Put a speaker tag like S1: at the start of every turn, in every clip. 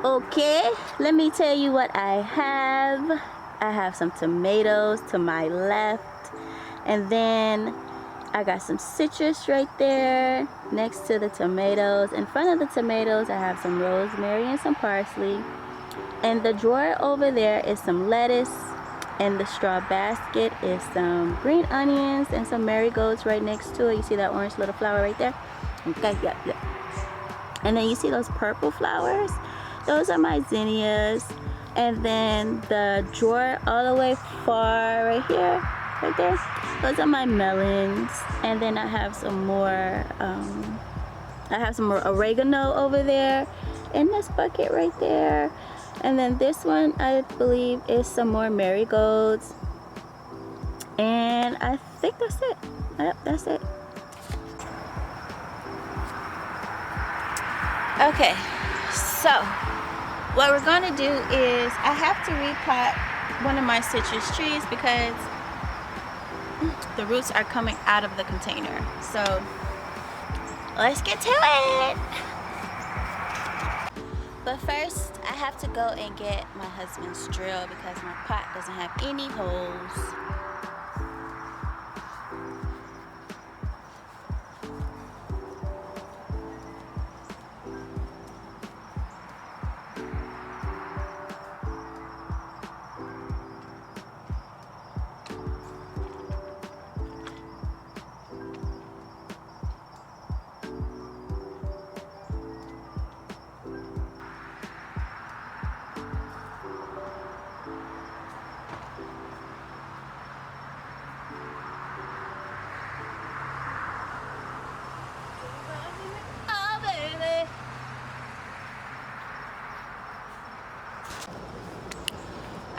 S1: Okay, let me tell you what I have. I have some tomatoes to my left, and then I got some citrus right there next to the tomatoes. In front of the tomatoes, I have some rosemary and some parsley. And the drawer over there is some lettuce, and the straw basket is some green onions and some marigolds right next to it. You see that orange little flower right there? Okay, yeah. And then you see those purple flowers? Those are my zinnias. And then the drawer all the way far right here, right there, those are my melons. And then I have some more oregano over there in this bucket right there. And then this one, I believe, is some more marigolds. And I think that's it. Yep, that's it. Okay, so what we're gonna do is I have to repot one of my citrus trees because the roots are coming out of the container. So let's get to it. But first, I have to go and get my husband's drill because my pot doesn't have any holes.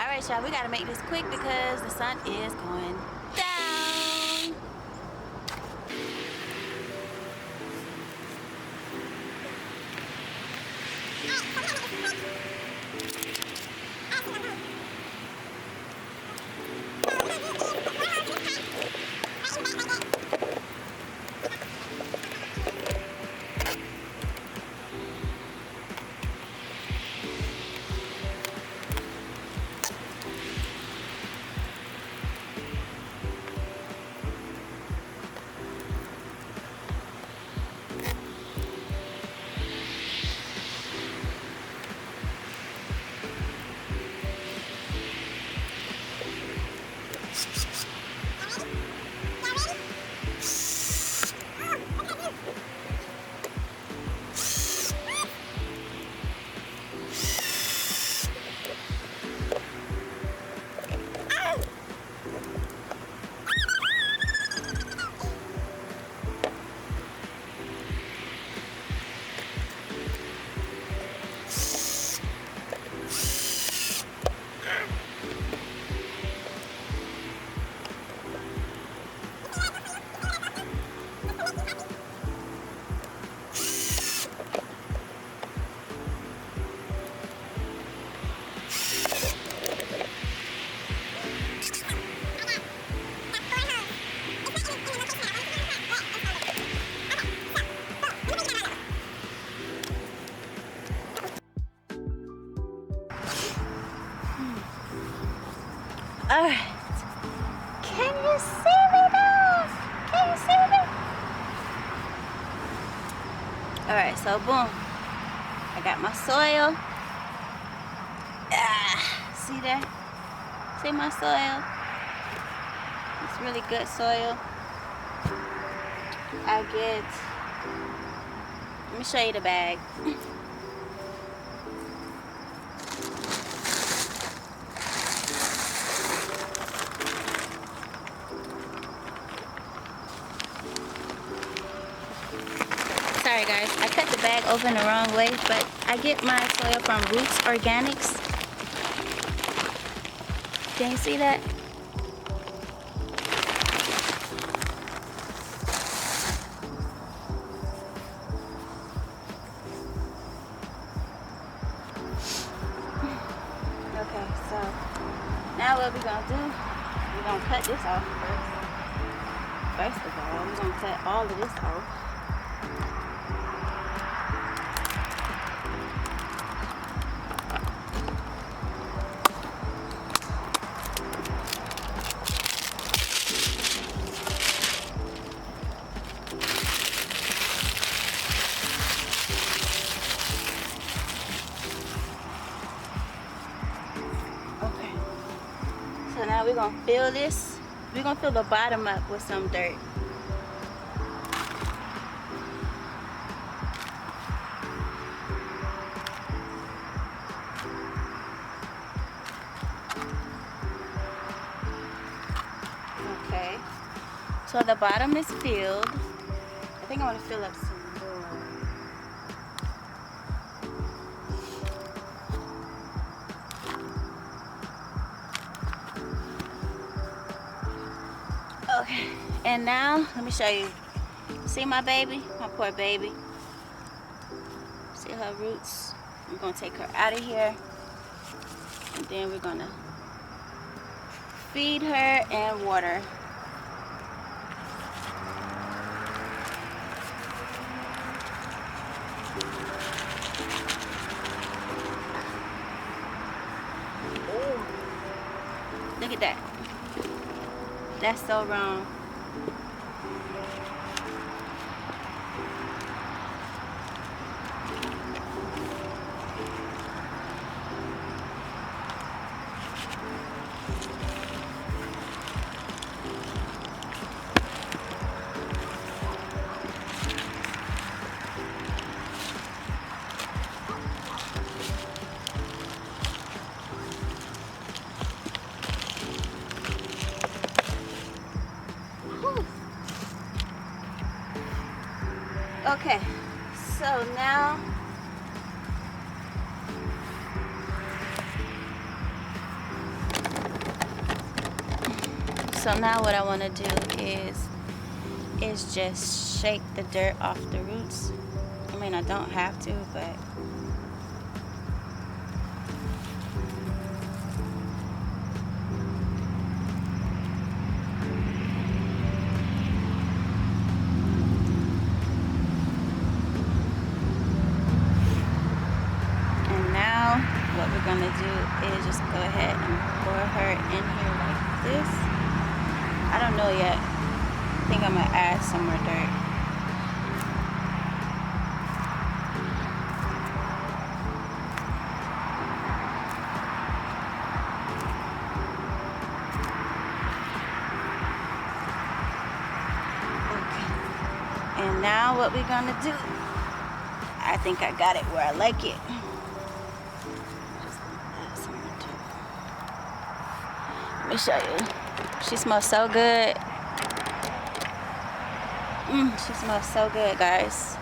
S1: Alright, y'all, we gotta make this quick because the sun is going down. Alright. Can you see me now? Can you see me? Alright, so boom. I got my soil. See there? See my soil? It's really good soil. Let me show you the bag. Sorry guys, I cut the bag open the wrong way, but I get my soil from Roots Organics. Can you see that? Okay, so now what we're gonna do, we're gonna cut this off first. First of all, we're gonna cut all of this off. Now we're gonna fill this. We're gonna fill the bottom up with some dirt. Okay. So the bottom is filled. I think I want to fill up some more. Okay, and now let me show you. See my baby? My poor baby. See her roots? We're gonna take her out of here, and then we're gonna feed her and water. Look at that. That's so wrong. Okay, so now what I want to do is just shake the dirt off the roots. I mean, I don't have to, but what we're gonna do is just go ahead and pour her in here like this. I don't know yet. I think I'm gonna add some more dirt. Okay. And now what we're gonna do, I think I got it where I like it. Let me show you. She smells so good. She smells so good, guys.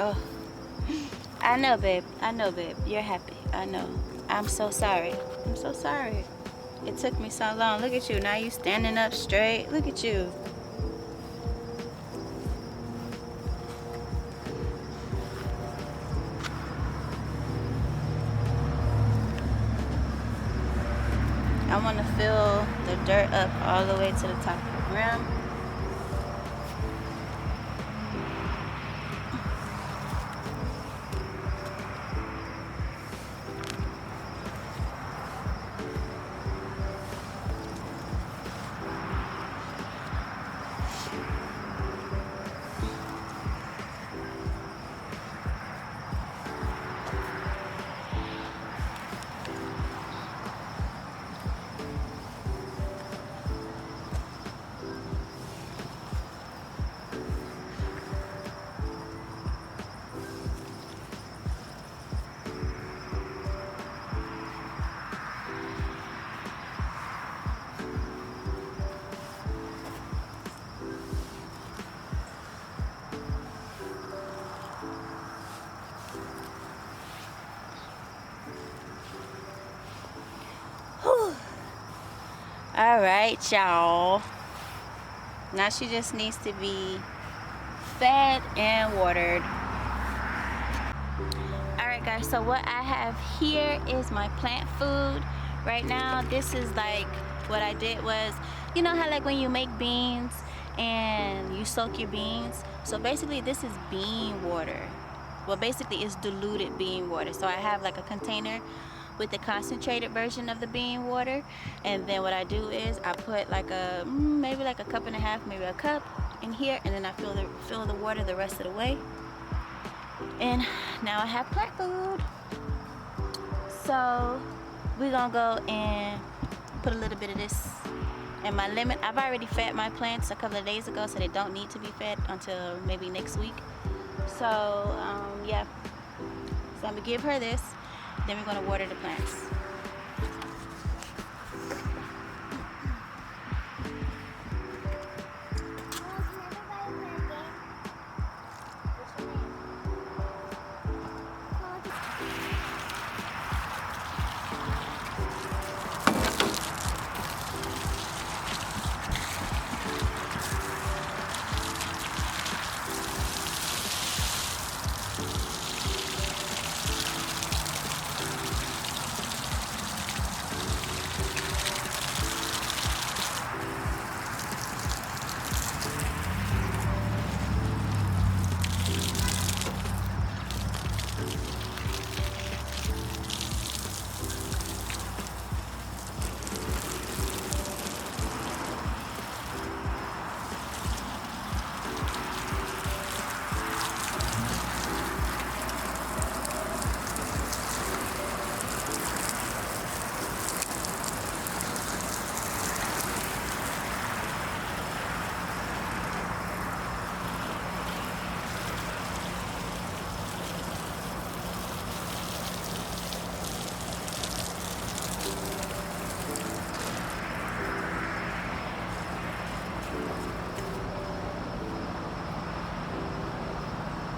S1: Oh, I know, babe. I know, babe. You're happy. I know. I'm so sorry. I'm so sorry. It took me so long. Look at you. Now you standing up straight. Look at you. I want to fill the dirt up all the way to the top of the rim. All right, y'all. Now she just needs to be fed and watered. guys, so what I have here is my plant food. Right now, this is like, what I did was, you know how like when you make beans and you soak your beans? So basically this is bean water. Well, basically it's diluted bean water. So I have like a container with the concentrated version of the bean water, and then what I do is I put like a maybe like a cup and a half, maybe a cup in here, and then I fill the water the rest of the way. And now I have plant food. So we're gonna go and put a little bit of this in my lemon. I've already fed my plants a couple of days ago, so they don't need to be fed until maybe next week. So yeah, so I'm gonna give her this, then we're gonna water the plants.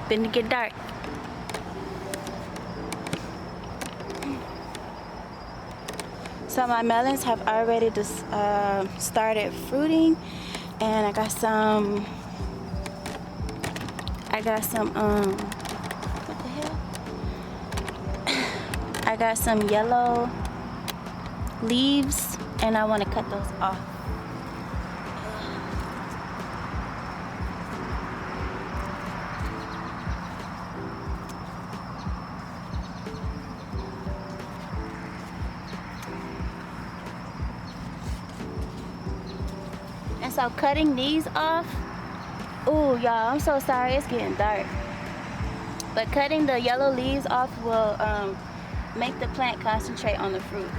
S1: Finna get dark. So my melons have already just started fruiting, and I got some what the hell? I got some yellow leaves, and I want to cut those off. And so cutting these off, ooh, y'all, I'm so sorry, it's getting dark. But cutting the yellow leaves off will make the plant concentrate on the fruit.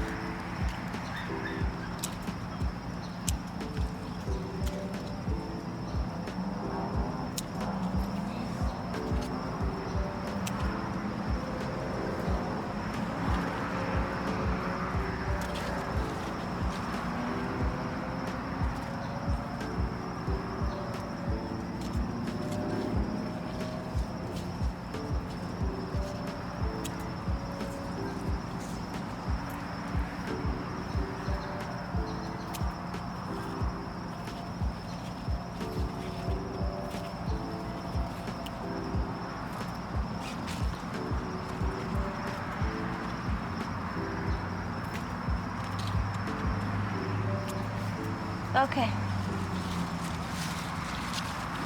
S1: Okay.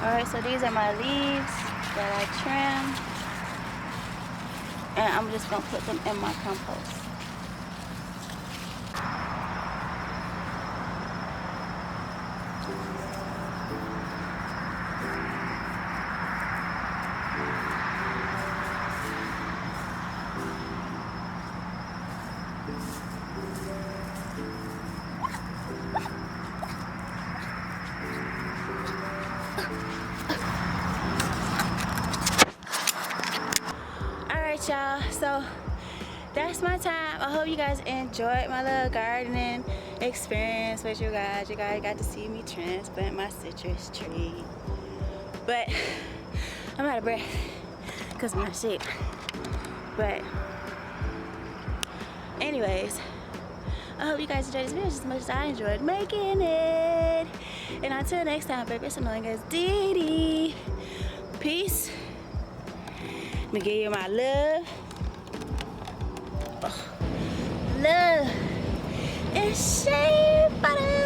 S1: Alright, so these are my leaves that I trimmed. And I'm just going to put them in my compost. Y'all, so that's my time. I hope you guys enjoyed my little gardening experience with you guys. You guys got to see me transplant my citrus tree, but I'm out of breath because of my shape. But anyways, I hope you guys enjoyed this video just as much as I enjoyed making it. And until next time, baby, it's annoying as DiDi. Peace. Let me give you my love. Look, it's shea butter.